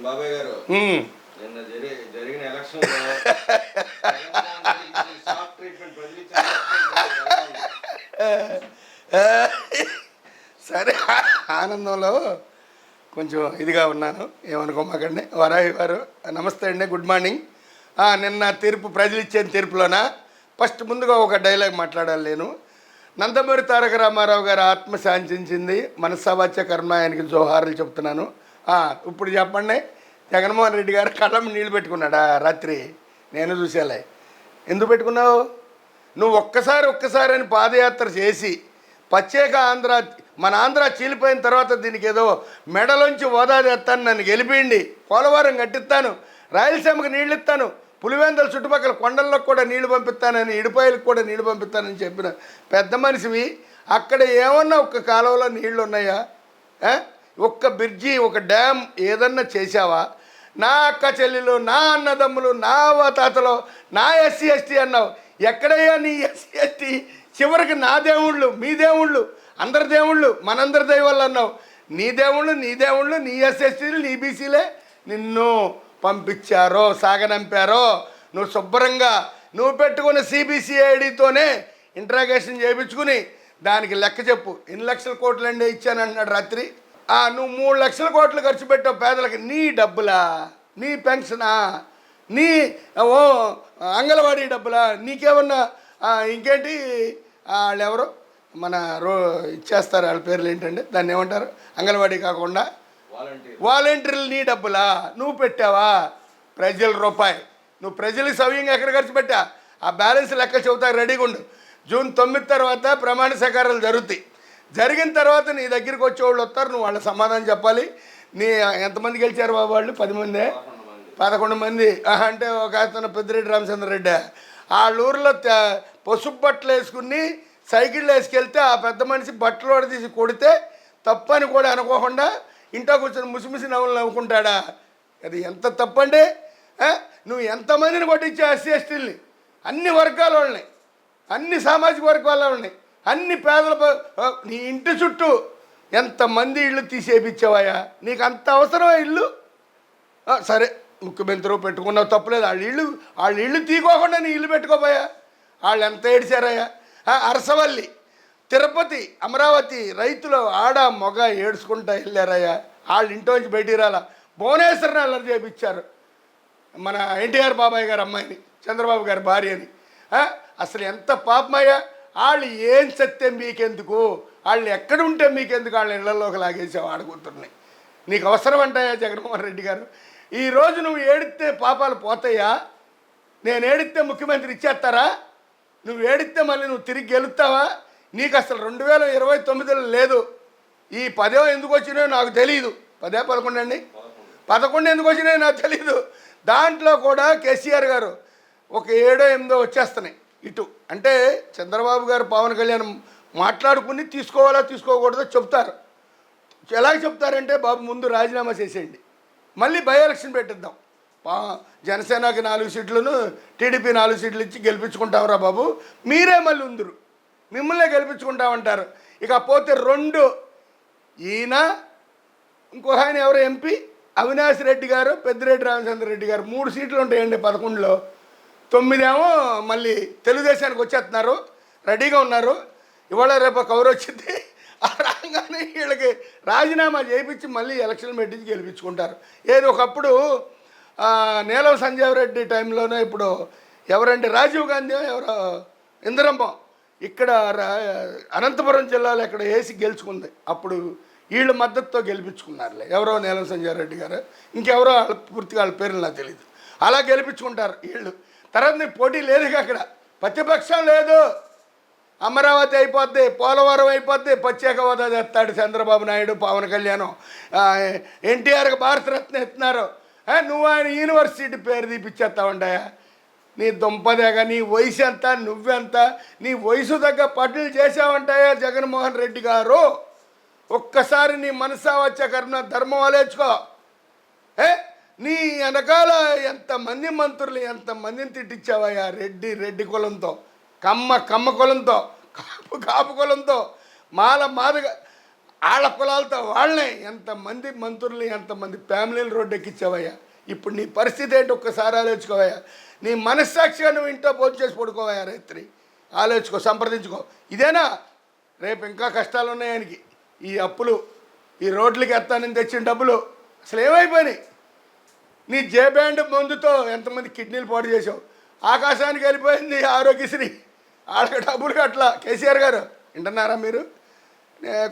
బాబాయ్ గారు నిన్న జరిగిన ఎలక్షన్ సరే, ఆనందంలో కొంచెం ఇదిగా ఉన్నాను, ఏమనుకోమాకండి. వరాయి గారు నమస్తే అండి, గుడ్ మార్నింగ్. నిన్న తీర్పు, ప్రజలు ఇచ్చిన తీర్పులోన ఫస్ట్ ముందుగా ఒక డైలాగ్ మాట్లాడాలి నేను. నందమూరి తారక రామారావు గారు ఆత్మ శాంతించింది, మనస్సావాచ్య కర్మ, ఆయనకి జోహార్లు చెప్తున్నాను. ఇప్పుడు చెప్పండి, జగన్మోహన్ రెడ్డి గారు కళ్ళం నీళ్ళు పెట్టుకున్నాడా రాత్రి? నేను చూసేలే. ఎందుకు పెట్టుకున్నావు? నువ్వు ఒక్కసారి అని పాదయాత్ర చేసి ప్రత్యేక ఆంధ్ర, మన ఆంధ్ర చీలిపోయిన తర్వాత దీనికి ఏదో మెడలోంచి హోదా తెస్తాను, నన్ను గెలిపిండి, పోలవరం కట్టిస్తాను, రాయలసీమకు నీళ్ళు ఇస్తాను, పులివెందుల చుట్టుపక్కల కొండల్లో కూడా నీళ్లు పంపిస్తానని, ఇడిపాయలకు కూడా నీళ్లు పంపిస్తానని చెప్పిన పెద్ద మనిషివి. అక్కడ ఏమన్నా ఒక్క కాలువలో నీళ్లు ఉన్నాయా? ఒక్క బ్రిడ్జి, ఒక డ్యామ్ ఏదన్నా చేసావా? నా అక్క చెల్లెలు, నా అన్నదమ్ములు, నా తాతలో, నా ఎస్సీ ఎస్టీ అన్నావు. ఎక్కడయ్యా నీ ఎస్సీ ఎస్టీ? చివరికి నా దేవుళ్ళు, మీ దేవుళ్ళు, అందరి దేవుళ్ళు, మనందరి దైవాళ్ళు అన్నావు. నీ దేవుళ్ళు, నీ ఎస్ఎస్టీలు, నీ బీసీలే నిన్ను పంపించారో, సాగనంపారో. నువ్వు శుభ్రంగా నువ్వు పెట్టుకున్న సిబిసిఐడితోనే ఇంట్రాగేషన్ చేయించుకుని దానికి లెక్క చెప్పు. ఎన్ని లక్షల కోట్లు అండి ఇచ్చానంటున్నాడు రాత్రి. నువ్వు 3 లక్షల కోట్లు ఖర్చు పెట్టావు పేదలకి. నీ డబ్బులా? నీ పెన్షనా? నీ అంగన్వాడీ డబ్బులా? నీకేమన్నా ఇంకేంటి? వాళ్ళు ఎవరు మన ఇచ్చేస్తారు, వాళ్ళ పేర్లు ఏంటండి, దాన్ని ఏమంటారు? అంగన్వాడీ కాకుండా వాలంటీర్లు. నీ డబ్బులా? నువ్వు పెట్టావా? ప్రజల రూపాయి. నువ్వు ప్రజలకు సవ్యంగా ఎక్కడ ఖర్చు పెట్టా? ఆ బ్యాలెన్స్ లెక్క చెబుతా, రెడీగా ఉండు. జూన్ 9 తర్వాత ప్రమాణ స్వీకారాలు జరుగుతాయి. జరిగిన తర్వాత నీ దగ్గరికి వచ్చేవాళ్ళు వస్తారు, నువ్వు వాళ్ళ సమాధానం చెప్పాలి. నీ ఎంతమంది గెలిచారు బాబు? వాళ్ళు 10 మంది, 11 మంది. అంటే ఒక అతను పెద్దిరెడ్డి రామచంద్రరెడ్డి, వాళ్ళ ఊరిలో పసుపు బట్టలు వేసుకుని సైకిళ్ళు వేసుకెళ్తే ఆ పెద్ద మనిషి బట్టలు తీసి కొడితే తప్పని కూడా అనుకోకుండా ఇంట్లో కూర్చొని ముసిముసి నవ్వులు నవ్వుకుంటాడా? అది ఎంత తప్పండి? నువ్వు ఎంతమందిని కొట్టించావు? ఎస్సీ ఎస్టీలని, అన్ని వర్గాల వాళ్ళని, అన్ని సామాజిక వర్గాల వాళ్ళని, అన్ని పేదల, నీ ఇంటి చుట్టూ ఎంతమంది ఇళ్ళు తీసేపించావయ్యా? నీకు అంత అవసరమా ఇల్లు? సరే, ముఖ్యమంత్రి పెట్టుకున్నావు, తప్పులేదు. వాళ్ళ ఇళ్ళు తీకోకుండా నీ ఇల్లు పెట్టుకోపోయా? వాళ్ళు ఎంత ఏడిచారయ్యా? అరసవల్లి, తిరుపతి, అమరావతి రైతులు ఆడ మొగ ఏడ్చుకుంటా వెళ్ళారయ్యా. వాళ్ళ ఇంట్లోంచి బయటికి రాలా. భువనేశ్వరిని అల్లరి చేయించారు, మన ఎన్టీఆర్ బాబాయ్ గారు అమ్మాయిని, చంద్రబాబు గారి భార్యని. అసలు ఎంత పాపమయ్యా? వాళ్ళు ఏం సత్యం మీకెందుకు? వాళ్ళు ఎక్కడుంటే మీకెందుకు? వాళ్ళ ఇళ్లలోకి లాగేసావు ఆడకూతుర్ని. నీకు అవసరం అంటాయా జగన్మోహన్ రెడ్డి గారు? ఈరోజు నువ్వు ఏడిస్తే పాపాలు పోతాయా? నేను ఏడిస్తే ముఖ్యమంత్రి ఇచ్చేస్తారా? నువ్వు ఏడిస్తే మళ్ళీ నువ్వు తిరిగి గెలుస్తావా? నీకు అసలు 2029లో లేదు. ఈ 10 ఎందుకు వచ్చినాయో నాకు తెలియదు. 10, 11 అండి, 11 ఎందుకు వచ్చినాయో నాకు తెలీదు. దాంట్లో కూడా కేసీఆర్ గారు ఒక 7, 8 వచ్చేస్తున్నాయి ఇటు. అంటే చంద్రబాబు గారు, పవన్ కళ్యాణ్ మాట్లాడుకుని తీసుకోవాలా తీసుకోకూడదో చెప్తారు. ఎలా చెప్తారంటే, బాబు ముందు రాజీనామా చేసేయండి, మళ్ళీ బై ఎలక్షన్ పెట్టిద్దాం, జనసేనకి 4 సీట్లను, టీడీపీ 4 సీట్లు ఇచ్చి గెలిపించుకుంటాంరా బాబు, మీరే మళ్ళీ ఉందరు, మిమ్మల్నే గెలిపించుకుంటామంటారు. ఇక పోతే 2, ఈయన, ఇంకో ఆయన ఎవరో ఎంపీ అవినాష్ రెడ్డి గారు, పెద్దిరెడ్డి రామచంద్రరెడ్డి గారు, 3 సీట్లు ఉంటాయండి 11లో. 9 ఏమో మళ్ళీ తెలుగుదేశానికి వచ్చేస్తున్నారు, రెడీగా ఉన్నారు. ఇవాళ రేపు కవర్ వచ్చింది. ఆ రాగానే వీళ్ళకి రాజీనామా చేయించి మళ్ళీ ఎలక్షన్ పెట్టించి గెలిపించుకుంటారు. ఏదో ఒకప్పుడు నీలం సంజీవ్ రెడ్డి టైంలోనే, ఇప్పుడు ఎవరంటే రాజీవ్ గాంధీ ఎవరో, ఇందిరమ్మ ఇక్కడ అనంతపురం జిల్లాలో ఇక్కడ వేసి గెలుచుకుంది. అప్పుడు వీళ్ళ మద్దతుతో గెలిపించుకున్నారులే. ఎవరో నీలం సంజయ్ రెడ్డి గారు, ఇంకెవరో పూర్తిగా వాళ్ళ పేర్లు నాకు తెలియదు. అలా గెలిపించుకుంటారు వీళ్ళు. తర్వాత నీ పోటీ లేదు, అక్కడ ప్రతిపక్షం లేదు. అమరావతి అయిపోద్ది, పోలవరం అయిపోద్ది, ప్రత్యేక హోదా తెస్తాడు చంద్రబాబు నాయుడు, పవన్ కళ్యాణ్, ఎన్టీఆర్కి భారతరత్న ఇస్తున్నారు. నువ్వు ఆయన యూనివర్సిటీ పేరు తీపిచ్చేస్తావంటాయా? నీ దుంపదేగా, నీ వయసు ఎంత, నువ్వెంత? నీ వయసు తగ్గ పట్టులు చేసావంటాయా జగన్మోహన్ రెడ్డి గారు? ఒక్కసారి నీ మనసా వచ్చే కర్మ ధర్మం ఆలోచుకో. నీ వెనకాల ఎంతమంది మంత్రులు, ఎంతమందిని తిట్టించావయ్యా? రెడ్డి కులంతో, కమ్మ కులంతో, కాపు కులంతో, మాదిగ వాళ్ళ కులాలతో వాళ్ళనే ఎంతమంది మంత్రులు ఎంతమంది ఫ్యామిలీలు రోడ్డు ఎక్కించావయ్యా. ఇప్పుడు నీ పరిస్థితి ఏంటి ఒక్కసారి ఆలోచించుకోవయ్యా. నీ మనస్సాక్షిగా నువ్వు ఇంట్లో భోజనం చేసి పడుకోవయ్యా రాత్రి. ఆలోచించుకో, సంప్రదించుకో. ఇదేనా రేపు ఇంకా కష్టాలు ఉన్నాయి ఆయనకి. ఈ అప్పులు, ఈ రోడ్లకి ఎత్తానని తెచ్చిన డబ్బులు అసలు ఏమైపోయినాయి? నీ జే బ్యాండ్ మందుతో ఎంతమంది కిడ్నీలు పాడు చేసావు. ఆకాశానికి వెళ్ళిపోయింది ఆరోగ్యశ్రీ. వాళ్ళకి డబ్బులు కట్లా. కేసీఆర్ గారు వింటున్నారా మీరు?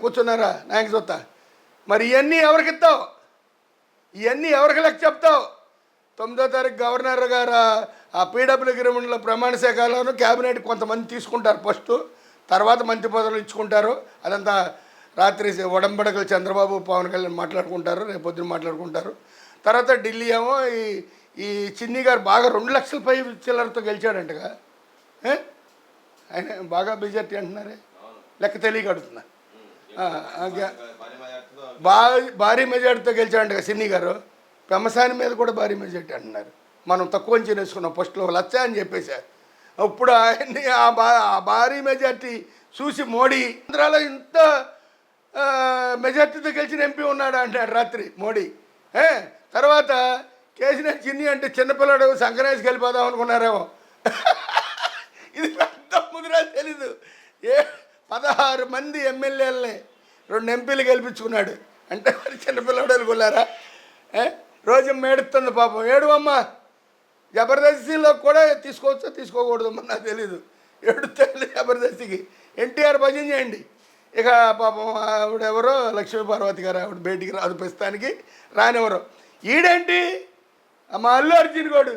కూర్చున్నారా? నాకు చూస్తా. మరి ఇవన్నీ ఎవరికి ఇస్తావు? ఇవన్నీ ఎవరికి లెక్క చెప్తావు? 9వ తారీఖు గవర్నర్ గారు ఆ పీడబ్ల్యూ అగ్రిమెంట్లో ప్రమాణ శాఖలోను క్యాబినెట్ కొంతమంది తీసుకుంటారు ఫస్ట్, తర్వాత మంత్రి పదవులు ఇచ్చుకుంటారు. అదంతా రాత్రి ఒడంబడకలు చంద్రబాబు పవన్ కళ్యాణ్ మాట్లాడుకుంటారు, రేపు పొద్దున మాట్లాడుకుంటారు. తర్వాత ఢిల్లీ ఏమో ఈ చిన్ని గారు బాగా 2 లక్షల పై చిల్లరతో గెలిచాడంటగా. ఆయన బాగా మెజార్టీ అంటున్నారే, లెక్క తెలియక అడుగుతున్నా. భారీ మెజార్టీతో గెలిచాడంటగా చిన్ని గారు. పెమ్మసాని మీద కూడా భారీ మెజార్టీ అంటున్నారు. మనం తక్కువ అంచనా వేసుకున్నాం ఫస్ట్లో 1 లక్ష అని చెప్పేశారు. ఇప్పుడు ఆయన్ని ఆ భారీ మెజార్టీ చూసి మోడీ ఆంధ్రాలో ఇంత మెజార్టీతో గెలిచిన ఎంపీ ఉన్నాడు అంటాడు రాత్రి మోడీ. తర్వాత కేసీఆర్ చిన్ని అంటే చిన్నపిల్లడు సంక్రాంతికి వెళ్ళిపోదాం అనుకున్నారేమో. ఇది పెద్ద ముదిరాలు తెలీదు. 16 మంది ఎమ్మెల్యేలని 2 ఎంపీలు గెలిపించుకున్నాడు అంటే మరి చిన్నపిల్లడు అనుకున్నారా? రోజు ఏడుస్తుంది పాపం. ఏడువమ్మ, జబర్దస్తిలో కూడా తీసుకోవచ్చా తీసుకోకూడదు నాకు తెలీదు. ఏడుతుంది జబర్దస్తికి. ఎన్టీఆర్ భజన చేయండి. ఇక పాపం ఆవిడెవరో లక్ష్మీ పార్వతి గారు, ఆవిడ బయటికి రాదు ప్రస్తుతానికి, రానివ్వరు. ఈడేంటి మా అల్లు అర్జున్ గోడు,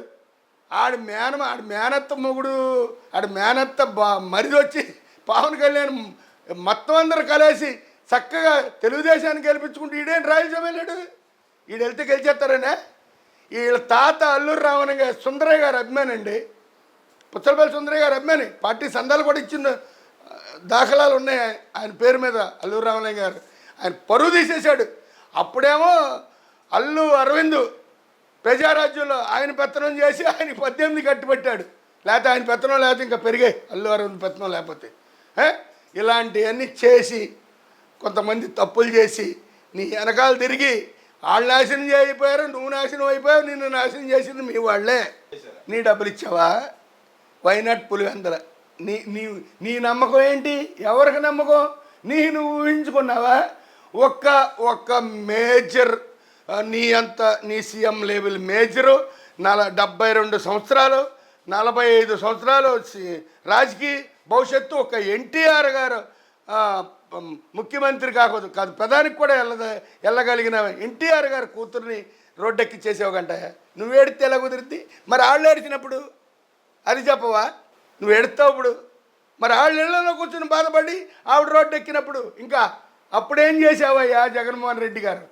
ఆడి మేనత్త మొగుడు, ఆడి మేనత్త మరిది వచ్చి పవన్ కళ్యాణ్ మొత్తం అందరు కలిసి చక్కగా తెలుగుదేశాన్ని గెలిపించుకుంటూ ఈడేంటి రాయలసీమ వెళ్ళాడు. ఈడు వెళ్తే గెలిచేస్తారనే. వీళ్ళ తాత అల్లూరు రామయ్య గారు సుందరయ్య గారు అభిమాని అండి. పుచ్చలపల్లి సుందరయ్య గారు అభిమాని. పార్టీ సందాలు కూడా ఇచ్చిన దాఖలాలు ఉన్నాయి ఆయన పేరు మీద. అల్లూరు రామయ్య గారు ఆయన పరువు తీసేశాడు. అప్పుడేమో అల్లు అరవింద్ ప్రజారాజ్యంలో ఆయన పెత్తనం చేసి ఆయన 18 కట్టిపెట్టాడు. లేకపోతే ఆయన పెత్తనం లేకపోతే ఇంకా పెరిగాయి అల్లు అరవింద్ పెత్తనం లేకపోతే. ఇలాంటివన్నీ చేసి కొంతమంది తప్పులు చేసి నీ వెనకాల తిరిగి వాళ్ళు నాశనం అయిపోయారు, నువ్వు నాశనం అయిపోయావు. నిన్ను నాశనం చేసింది మీ వాళ్ళే. నీ డబ్బులు ఇచ్చావా? వైనాట్ పులివెందల. నీ నమ్మకం ఏంటి? ఎవరికి నమ్మకం? నువ్వు ఊహించుకున్నావా? ఒక్క మేజర్ నీ సీఎం లెవెల్ మేజరు 72 సంవత్సరాలు 45 సంవత్సరాలు రాజకీయ భవిష్యత్తు ఒక ఎన్టీఆర్ గారు ముఖ్యమంత్రి కాదు ప్రధానికి కూడా వెళ్ళగలిగిన ఎన్టీఆర్ గారు కూతుర్ని రోడ్డెక్కి చేసావు గంట. నువ్వు ఏడితే ఎలా కుదిరిద్ది? మరి వాళ్ళు ఏడిచినప్పుడు అది చెప్పవా? నువ్వు ఏడుస్తావు ఇప్పుడు. మరి వాళ్ళు ఇళ్లలో కూర్చుని బాధపడి ఆవిడ రోడ్డు ఎక్కినప్పుడు ఇంకా అప్పుడేం చేసావయ్యా జగన్మోహన్ రెడ్డి గారు?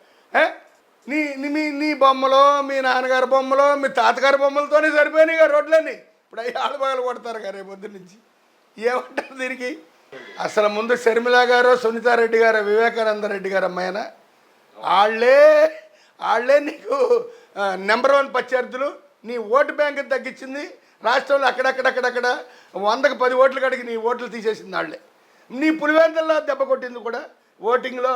నీ బొమ్మలో, మీ నాన్నగారి బొమ్మలో, మీ తాతగారి బొమ్మలతోనే సరిపోయినాయి రోడ్లన్నీ. ఇప్పుడు అవి ఆడబాగలు కొడతారు కదా రేపు పొద్దు నుంచి. ఏమంటారు దీనికి? అసలు ముందు షర్మిల గారు, సునీతారెడ్డి గారు, వివేకానంద రెడ్డి గారు అమ్మాయినా వాళ్ళే నీకు నెంబర్ 1 ప్రత్యర్థులు. నీ ఓటు బ్యాంక్ తగ్గించింది రాష్ట్రంలో. అక్కడక్కడ 100కి 10 ఓట్లు కడిగి నీ ఓట్లు తీసేసింది వాళ్ళే. నీ పులివెందుల్లో దెబ్బ కొట్టింది కూడా ఓటింగ్లో.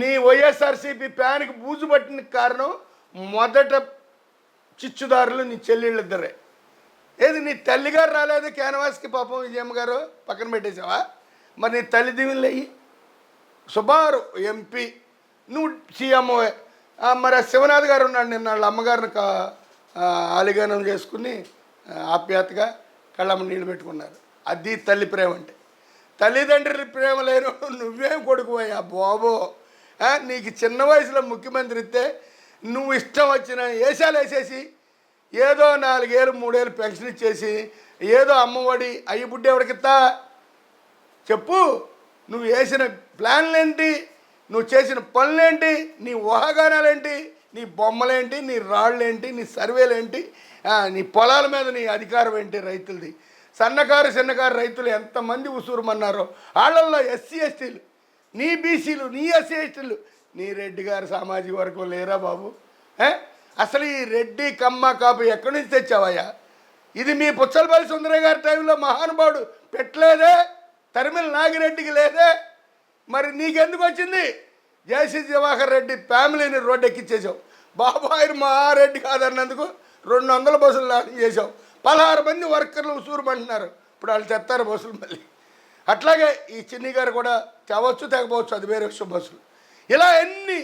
నీ వైఎస్ఆర్సీపీ ప్యాన్కి బూజు పట్టిన కారణం మొదట చిచ్చుదారులు నీ చెల్లెళ్ళిద్దరే. ఏది నీ తల్లిగారు రాలేదు క్యాన్వాస్కి పాపం విజయమ్మ గారు పక్కన పెట్టేసావా? మరి నీ తల్లి దీవెనలు అయ్యి సుమారు ఎంపీ, నువ్వు సీఎంఓ. మరి శివనాథ్ గారు ఉన్నాడు, నిన్న వాళ్ళ అమ్మగారిని ఆలింగనం చేసుకుని ఆప్యాయతగా కళ్ళమ్మ నీళ్ళు పెట్టుకున్నారు. అది తల్లి ప్రేమ అంటే. తల్లిదండ్రుల ప్రేమ లేను నువ్వేం కొడుకుపోయా బాబో. నీకు చిన్న వయసులో ముఖ్యమంత్రి ఇస్తే నువ్వు ఇష్టం వచ్చిన వేషాలు వేసేసి ఏదో 4 ఏళ్ళు 3 ఏళ్ళు పెన్షన్ ఇచ్చేసి ఏదో అమ్మఒడి అయ్యి బుడ్డి ఎవరికిస్తా చెప్పు. నువ్వు వేసిన ప్లాన్లేంటి, నువ్వు చేసిన పనులేంటి, నీ ఊహాగానాలేంటి, నీ బొమ్మలేంటి, నీ రాళ్ళేంటి, నీ సర్వేలేంటి, నీ పొలాల మీద నీ అధికారం ఏంటి? రైతులది చిన్నకారు రైతులు ఎంతమంది ఉసూరుమన్నారో. వాళ్ళల్లో ఎస్సీ ఎస్టీలు, నీ బీసీలు, నీ ఎస్సీ ఎస్టీలు, నీ రెడ్డి గారు సామాజిక వర్గం లేరా బాబు? అసలు ఈ రెడ్డి కమ్మ కాపు ఎక్కడి నుంచి తెచ్చావయ్యా? ఇది మీ పుచ్చలపల్లి సుందరయ్య గారి టైంలో మహానుభావుడు పెట్టలేదే, తరిమిల నాగిరెడ్డికి లేదే. మరి నీకెందుకు వచ్చింది? జేసీ దివాకర్ రెడ్డి ఫ్యామిలీని రోడ్డు ఎక్కించేసావు. బాబు ఆయన మా రెడ్డి కాదన్నందుకు 200 బస్సులు లాంచ్ చేసావు. 16 మంది వర్కర్లు ఉసూరుమంటున్నారు. ఇప్పుడు వాళ్ళు తెస్తారు బస్సులు మళ్ళీ. అట్లాగే ఈ చిన్ని గారు కూడా తేవచ్చు తెగపోవచ్చు, అది వేరే విషయం. బస్సులు ఇలా ఎన్ని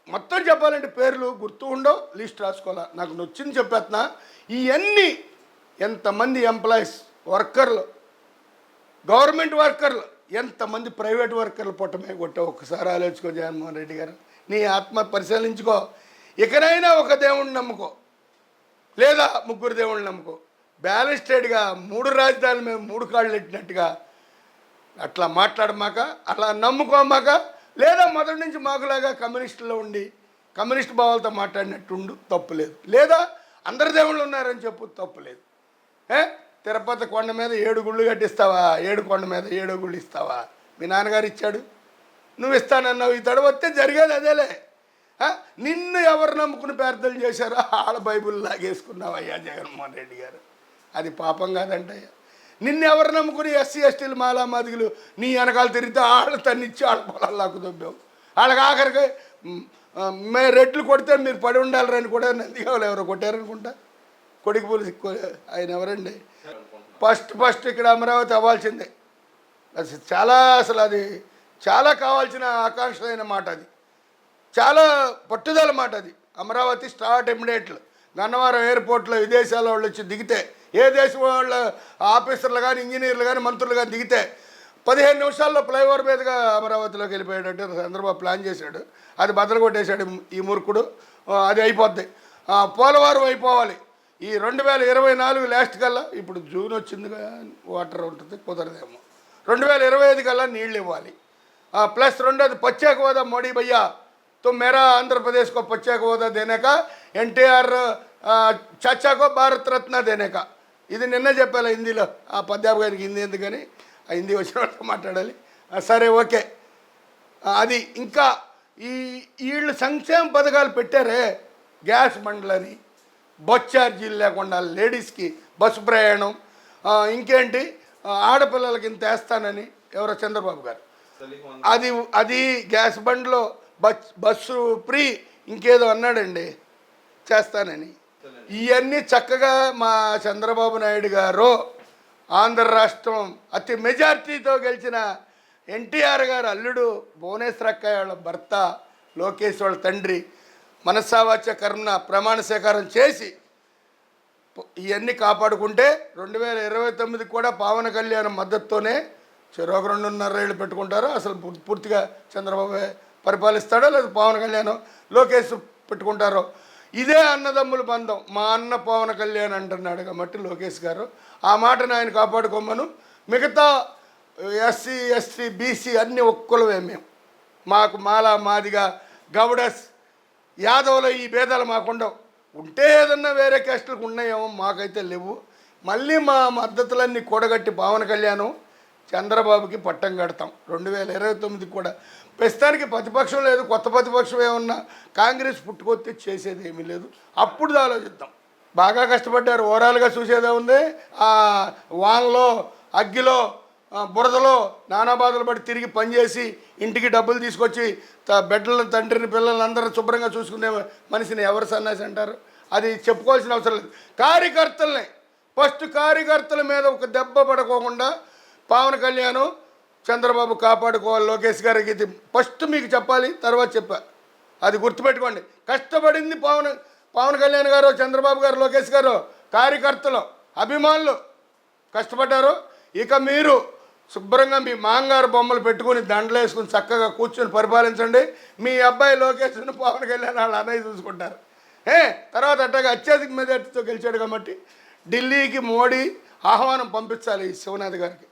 మొత్తం చెప్పాలంటే పేర్లు గుర్తు ఉండవు, లిస్ట్ రాసుకోవాలా. నాకు నచ్చింది చెప్పేస్తున్నా. ఇవన్నీ ఎంతమంది ఎంప్లాయీస్, వర్కర్లు, గవర్నమెంట్ వర్కర్లు, ఎంతమంది ప్రైవేట్ వర్కర్లు పొట్టమే కొట్టావు. ఒక్కసారి ఆలోచించుకో జగన్మోహన్ రెడ్డి గారు. నీ ఆత్మ పరిశీలించుకో. ఇకనైనా ఒక దేవుణ్ణి నమ్ముకో, లేదా 3 దేవుళ్ళని నమ్ముకో. బ్యాలెన్స్టెడ్గా 3 రాజధానుల మీద 3 కాళ్ళు పెట్టినట్టుగా అట్లా మాట్లాడమాక, అలా నమ్ముకోమాక. లేదా మొదటి నుంచి మాకులాగా కమ్యూనిస్టులో ఉండి కమ్యూనిస్ట్ భావాలతో మాట్లాడినట్టుండు, తప్పులేదు. లేదా అందరి దేవుళ్ళు ఉన్నారని చెప్పు, తప్పులేదు. తిరుపతి కొండ మీద 7 గుళ్ళు కట్టిస్తావా? 7 కొండ మీద 7 గుళ్ళు ఇస్తావా? మీ నాన్నగారు ఇచ్చాడు, నువ్వు ఇస్తానన్నావు. ఈ తడవ వస్తే జరిగేది అదేలే. నిన్ను ఎవరు నమ్ముకుని ప్రార్థనలు చేశారో వాళ్ళ బైబుల్ లాగేసుకున్నావు అయ్యా జగన్మోహన్ రెడ్డి గారు. అది పాపం కాదంటయ్యా. నిన్ను ఎవరు నమ్ముకుని ఎస్సీ ఎస్టీలు మాలా మాదిగులు నీ వెనకాల తిరిగితే వాళ్ళు తన్నిచ్చి వాళ్ళ పొలాలు లాక్కు దొబ్బావు. వాళ్ళకి ఆఖరికి మే రెడ్లు కొడితే మీరు పడి ఉండాలని కూడా నందిగావులు ఎవరో కొట్టారనుకుంటా. కొడికి పోలీసు ఆయన ఎవరండి? ఫస్ట్ ఇక్కడ అమరావతి అవ్వాల్సిందే. అసలు అది చాలా కావాల్సిన ఆకాంక్షలైన మాట. అది చాలా పట్టుదల మాట. అది అమరావతి స్టార్ట్ ఇమ్మీడియట్లు. గన్నవరం ఎయిర్పోర్ట్లో విదేశాల వాళ్ళు వచ్చి దిగితే, ఏ దేశం వాళ్ళ ఆఫీసర్లు కానీ ఇంజనీర్లు కానీ మంత్రులు కానీ దిగితే 15 నిమిషాల్లో ఫ్లైఓవర్ మీదుగా అమరావతిలోకి వెళ్ళిపోయాడంటే చంద్రబాబు ప్లాన్ చేశాడు. అది బద్దలు కొట్టేశాడు ఈ మూర్ఖుడు. అది అయిపోద్ది. పోలవరం అయిపోవాలి ఈ 2024 లాస్ట్ కల్లా. ఇప్పుడు జూన్ వచ్చిందిగా, వాటర్ ఉంటుంది, కుదరదేమో. 2025 కల్లా నీళ్ళు ఇవ్వాలి. ప్లస్ రెండోది ప్రత్యేక హోదా. మోడీ భయ్యా तो मेरा आंध्र प्रदेश को प्रत्యేక హోదా देने का, NTR चाचा को भारत रत्न देने का. ఇది నిన్న చెప్పాలి హిందీలో. ఆ పంజాబ్ గారికి హిందీ ఎందుకని, ఆ హిందీ వచ్చిన వాళ్ళతో మాట్లాడాలి. సరే ఓకే. అది ఇంకా వీళ్ళు సంక్షేమ పథకాలు పెట్టారే, గ్యాస్ బండ్లని, బస్ ఛార్జీలు లేకుండా లేడీస్కి బస్సు ప్రయాణం, ఇంకేంటి ఆడపిల్లలకి ఇంత వేస్తానని ఎవరో చంద్రబాబు గారు, అది గ్యాస్ బండ్లో బస్సు ఫ్రీ, ఇంకేదో అన్నాడండి చేస్తానని. ఇవన్నీ చక్కగా మా చంద్రబాబు నాయుడు గారు ఆంధ్ర రాష్ట్రం అతి మెజార్టీతో గెలిచిన ఎన్టీఆర్ గారు అల్లుడు భువనేశ్వర అక్కయ్య వాళ్ళ భర్త లోకేష్ వాళ్ళ తండ్రి మనస్సావాచ్య కర్మ ప్రమాణ స్వీకారం చేసి ఇవన్నీ కాపాడుకుంటే 2029 కూడా పవన్ కళ్యాణ్ మద్దతుతోనే చెరొక 2.5 ఏళ్ళు పెట్టుకుంటారు. అసలు పూర్తిగా చంద్రబాబు పరిపాలిస్తాడో లేదా పవన్ కళ్యాణ్ లోకేష్ పెట్టుకుంటారో. ఇదే అన్నదమ్ముల బంధం. మా అన్న పవన్ కళ్యాణ్ అంటున్నాడు కాబట్టి లోకేష్ గారు ఆ మాటను ఆయన కాపాడుకోమను. మిగతా ఎస్సీ ఎస్టీ బీసీ అన్ని ఒక్కలవే మేము. మాకు మాలా మాదిగా గౌడస్ యాదవ్లో ఈ భేదాలు మాకుండవు. ఉంటే ఏదన్నా వేరే క్యాస్టులకు ఉన్నాయేమో, మాకైతే లేవు. మళ్ళీ మా మద్దతులన్నీ కూడగట్టి పవన్ కళ్యాణ్ చంద్రబాబుకి పట్టం కడతాం 2029 కూడా. ప్రస్తుతానికి ప్రతిపక్షం లేదు, కొత్త ప్రతిపక్షం ఏమన్నా కాంగ్రెస్ పుట్టుకొస్తే చేసేది ఏమీ లేదు. అప్పుడు ఆలోచిద్దాం. బాగా కష్టపడ్డారు. ఓవరాల్గా చూసేదే ఉంది. వానలో అగ్గిలో బురదలో నానా బాధలు పడి తిరిగి పనిచేసి ఇంటికి డబ్బులు తీసుకొచ్చి బిడ్డలను తండ్రిని పిల్లల్ని అందరూ శుభ్రంగా చూసుకునే మనిషిని ఎవరు సన్యాసి అంటారు? అది చెప్పుకోవాల్సిన అవసరం లేదు. కార్యకర్తల్ని ఫస్ట్ కార్యకర్తల మీద ఒక దెబ్బ పడుకోకుండా పవన్ కళ్యాణ్ చంద్రబాబు కాపాడుకోవాలి. లోకేష్ గారికి ఇది ఫస్ట్ మీకు చెప్పాలి, తర్వాత చెప్పా. అది గుర్తుపెట్టుకోండి. కష్టపడింది పవన్ కళ్యాణ్ గారు, చంద్రబాబు గారు, లోకేష్ గారు, కార్యకర్తలు, అభిమానులు కష్టపడ్డారు. ఇక మీరు శుభ్రంగా మీ మాంగారు బొమ్మలు పెట్టుకుని దండలు వేసుకుని చక్కగా కూర్చొని పరిపాలించండి. మీ అబ్బాయి లోకేష్ను పవన్ కళ్యాణ్ వాళ్ళ అన్నయ్య చూసుకుంటారు. తర్వాత అట్టగా అత్యధిక మెజార్టీతో గెలిచాడు కాబట్టి ఢిల్లీకి మోడీ ఆహ్వానం పంపించాలి శివనాథ్ గారికి.